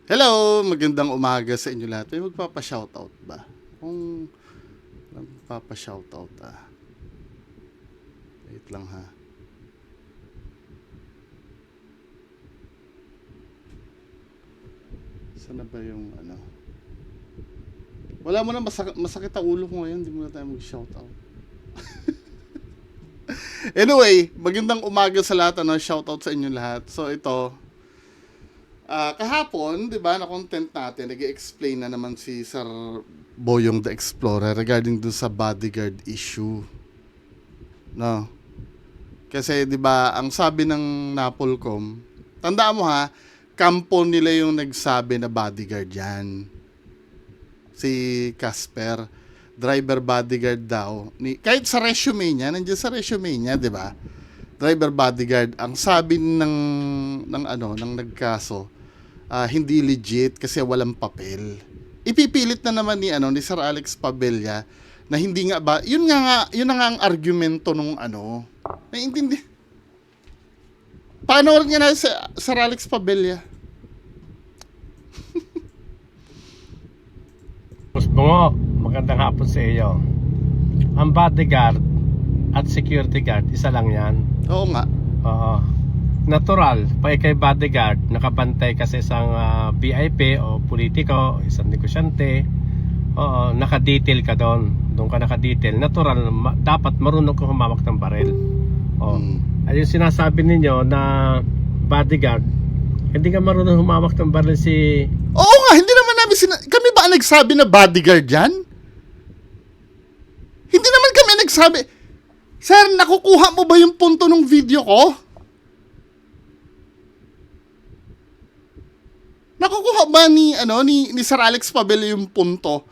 Hello, magandang umaga sa inyo lahat. May magpapa-shoutout ba? Kung magpapa-shoutout Wait lang ha. Sana ba yung ano? Wala mo na masakit ang ulo ko ngayon, hindi mo na tayo mag-shoutout. Anyway, magandang umaga sa lahat, shoutout sa inyo lahat. So ito, kahapon, 'di ba, na content natin, nag-explain na naman si Sir Boyong the Explorer regarding dun sa bodyguard issue. No. Kasi 'di ba, ang sabi ng Napolcom, tandaan mo ha, kampo nila yung nagsabi na bodyguard 'yan. Si Casper, driver bodyguard daw. Kahit sa resume niya, nandiyan sa resume niya, 'di ba? Driver bodyguard, ang sabi ng nagkaso, hindi legit kasi walang papel. Ipipilit na naman ni Sir Alex Pabella na hindi nga ba, yun na nga ang argumento nung naiintindi. Paano niya na si Sir Alex Pabella? Bungo, magandang hapon sa iyo. Ang bodyguard at security guard, isa lang yan. Oo nga. Oo. Natural, pa ikay bodyguard, nakabantay kasi isang VIP o politiko, isang negosyante. Oo, nakadetail ka doon. Doon ka nakadetail. Natural, dapat marunong kang humawak ng baril. Oo. Ayun sinasabi ninyo na bodyguard, hindi ka marunong humawak ng baril si... Oo nga, hindi naman namin kami ba ang nagsabi na bodyguard yan? Hindi naman kami nagsabi. Sir, nakukuha mo ba yung punto ng video ko? Nakukuha ba ni Sir Alex Pabella yung punto?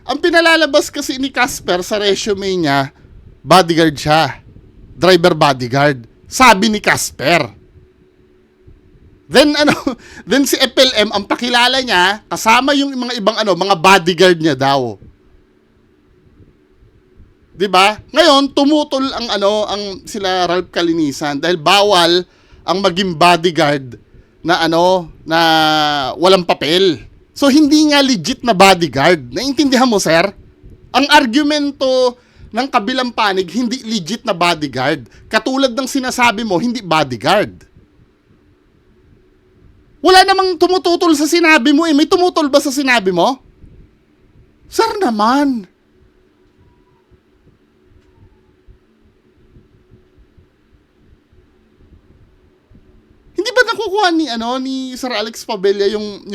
Ang pinalalabas kasi ni Casper sa resume niya, bodyguard siya. Driver bodyguard. Sabi ni Casper. Then si FLM, ang pakilala niya, kasama yung mga ibang mga bodyguard niya daw. 'Di ba? Ngayon tumutol ang sila Ralph Kalinisan dahil bawal ang maging bodyguard na na walang papel. So hindi nga legit na bodyguard. Naintindihan mo, sir? Ang argumento ng kabilang panig, hindi legit na bodyguard. Katulad ng sinasabi mo, hindi bodyguard. Wala namang tumututol sa sinabi mo eh. May tumutol ba sa sinabi mo? Sir naman. Hindi ba nakukuha ni Sir Alex Pabella yung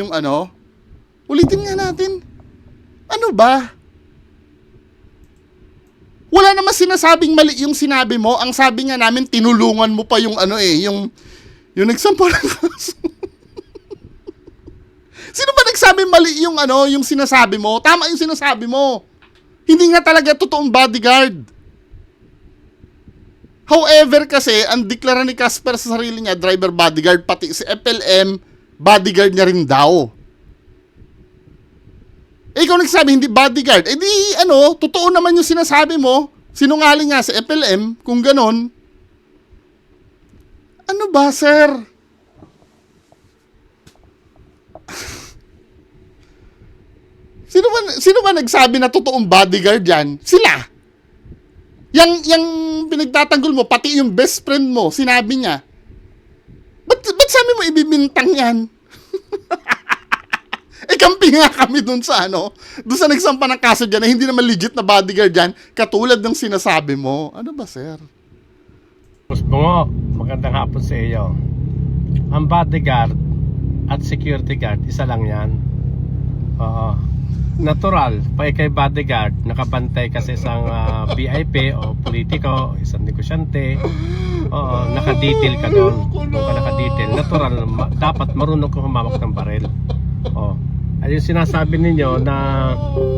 Ulitin nga natin. Ano ba? Wala naman sinasabing mali yung sinabi mo. Ang sabi nga namin, tinulungan mo pa yung yung nagsampa ng kaso. Sino ba nagsabi mali yung sinasabi mo? Tama yung sinasabi mo. Hindi nga talaga totoong bodyguard. However kasi, ang deklara ni Casper sa sarili niya, driver bodyguard, pati si FLM, bodyguard niya rin daw. Ikaw nagsabi hindi bodyguard. Totoo naman yung sinasabi mo. Sinungaling nga si FLM, kung ganon. Ano ba, sir? Sino ba nagsabi na totoong bodyguard yan? Sila. Yang pinagtatanggol mo, pati yung best friend mo, sinabi niya. Ba't sabi mo ibibintang yan? Kampi nga kami dun sa dun sa nagsampa ng kaso dyan na hindi naman legit na bodyguard yan, katulad ng sinasabi mo. Ano ba, sir? Bungo, magandang hapon sa iyo. Ang bodyguard at security guard, isa lang yan. Oo. Natural, pa ikay bodyguard, nakabantay kasi isang VIP o politiko, isang negosyante. Oo, nakadetail ka doon. Doon ka nakadetail. Natural, dapat marunong kang humawak ng baril. Oo. Ayun sinasabi ninyo na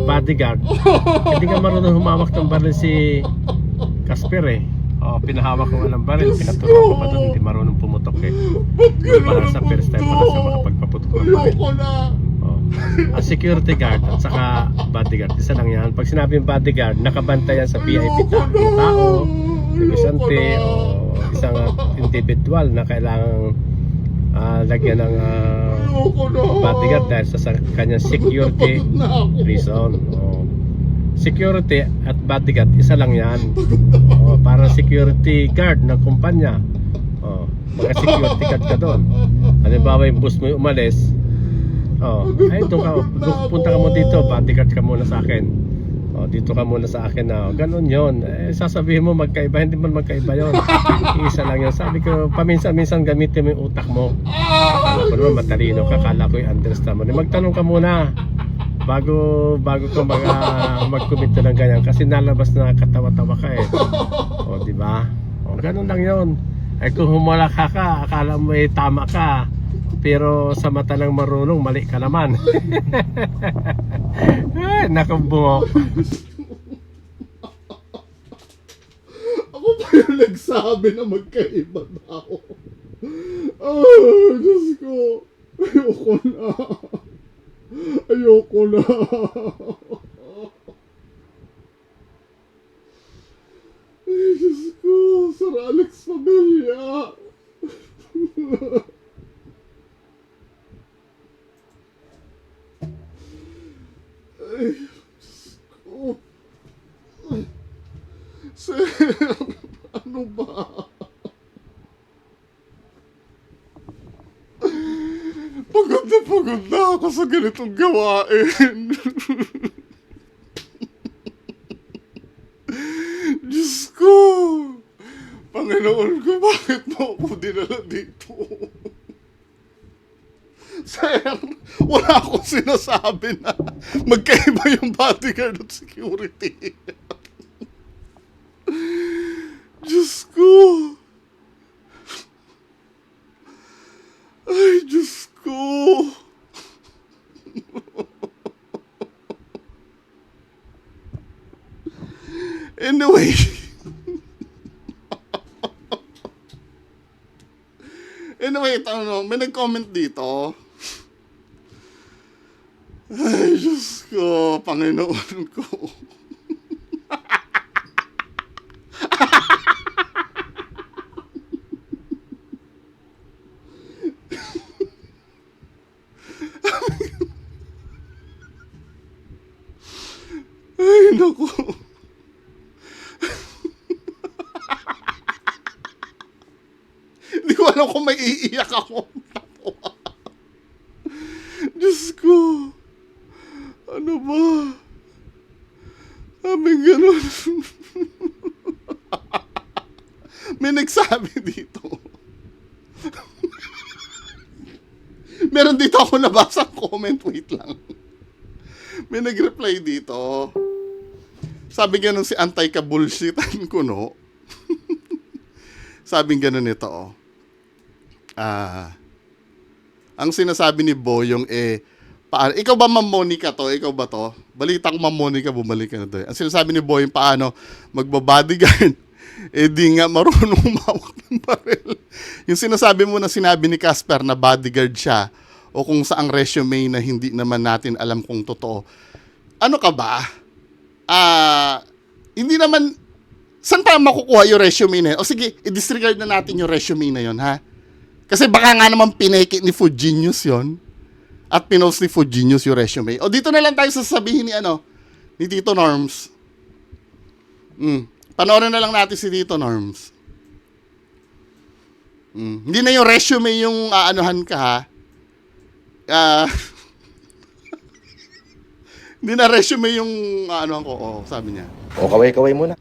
bodyguard, hindi ka marunong humawak ng baril si Casper eh. Pinahawak ko ng baril, pinaturuan ko pa doon, hindi marunong pumutok eh. Para sa first time, para sa makapagpaputok ng baril. Ang security guard at saka bodyguard, isa lang yan. Pag sinabing bodyguard, nakabantay yan sa VIP tao, negosyante o isang individual na kailangang lagyan ng bodyguard dahil sa kanyang security reason. Security at bodyguard, isa lang yan. Parang security guard ng kumpanya. Mga security guard ka doon. Halimbawa yung boss mo yung umalis, ay doon punta ka mo dito, bodyguard ka muna sa akin. Dito ka muna sa akin na ganun yon. Sasabihin mo magkaiba, hindi man magkaiba yon. Isa lang yun. Sabi ko, paminsan-minsan gamitin mo yung utak mo. Akala ko naman matalino ka, akala ko i-understand mo. Magtanong ka muna bago ko mag-commit ng ganyan, kasi nalabas na katawa-tawa ka eh. Di ba? Ganun lang yon. Ay kung humala ka, akala mo tama ka, pero sa mata ng marunong, mali ka naman. Ay, nakabungo. Ako pa yung nagsabi na magkaiba daw. Oh, Diyos ko. Ayoko na. Ayoko na. Ay, Diyos ko. Sir Alex Pamilya. Ay, Diyos ko. Sir, ano ba? Pagod na ako sa ganitong gawain. Diyos ko. Panginoon ko, bakit mo ako dinala dito? Sir, wala akong sinasabi na magkaiba yung bodyguard at security. Diyos ko. Ay, Diyos ko. Anyway. Anyway, may nag-comment dito. Ay, Diyos ko, Panginoon ko. Ay, naku. Hindi ko alam kung may iiyak ako. Diyos ko. Ano ba? Sabi ganun. May nagsabi dito. Meron dito ako nabasang comment. Wait lang. May nag-reply dito. Sabi ganun si anti-ka-bullshitan ko, no? Sabi ganun ito, ang sinasabi ni Boyong paano, ikaw ba Ma'am Monica to? Ikaw ba to? Balita ko Ma'am Monica, bumalik ka na to. Ang sinasabi ni Boyong, paano magbabodyguard? Di nga marunong umawak ng baril. Yung sinasabi mo na sinabi ni Casper na bodyguard siya, o kung saang resume na hindi naman natin alam kung totoo. Ano ka ba? Hindi naman, saan pa makukuha yung resume na yun? O sige, i-disregard na natin yung resume na yun, ha? Kasi baka nga naman pineke ni Food Genius yun. At pinost ni Food Genius yung resume. O dito na lang tayo sasabihin ni Tito Norms. Panoorin na lang natin si Tito Norms. Hindi na yung resume yung aanuhan ka, ha? Hindi na resume yung aanuhan ko. Sabi niya. Kaway-kaway muna.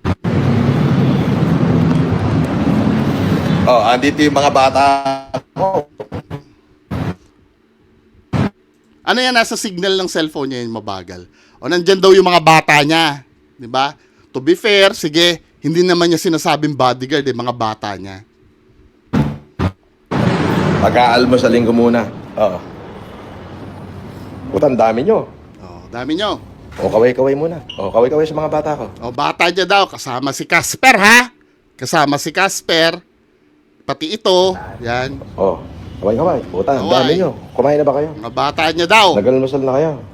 Andito yung mga bata. Ano yan, nasa signal ng cellphone niya yung mabagal. O nandyan daw yung mga bata niya. Diba? To be fair, sige, hindi naman niya sinasabing bodyguard, mga bata niya. Pag-aalmosalin ko muna. Putan, dami nyo. Dami nyo. Kaway-kaway muna. Kaway-kaway sa mga bata ko. Bata niya daw, kasama si Casper, ha? Kasama si Casper. Pati ito. Yan. Kaway-kaway. Putan, Kaway. dami nyo. Kumain na ba kayo? Mga bata niya daw. Nag-almusal na kayo?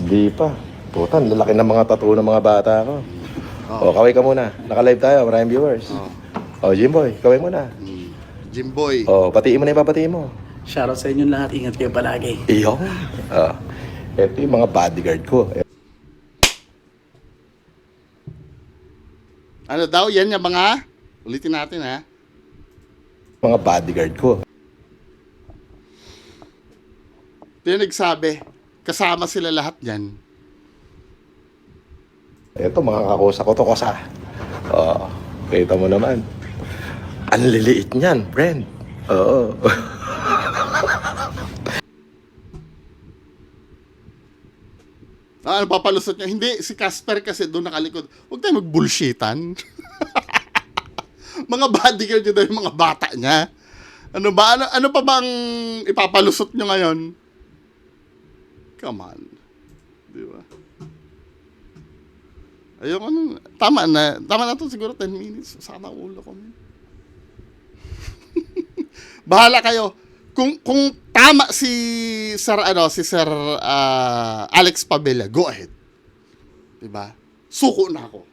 Di pa. Putan, lalaki ng mga tattoo ng mga bata ko. Kaway ka muna. Naka-live tayo, maraming viewers. Jimboy, kaway muna. Jimboy. Patiin mo na yung papatiin mo. Shoutout sa inyong lahat. Ingat kayo palagi. Iyo. Ito yung mga bodyguard ko. Ano daw, yan yung mga, ulitin natin ha. Mga bodyguard ko. Ito yung nagsabi, kasama sila lahat yan. Ito, mga kakusa ko to, kosa. Kita mo naman. Ang liliit niyan, friend. Oo. Ano papalusot niya? Hindi, si Casper kasi doon nakalikod. Huwag tayo mag-bullshitan. Mga bodyguard niya daw yung mga bata niya. Ano ba? Ano pa bang ipapalusot niyo ngayon? Come on. Di ba? Ayoko ano. Tama na to siguro 10 minutes. Sana ulo ko. Bahala kayo. Kung tama si Sir Alex Pabella, go ahead. 'Di ba? Suko na ako.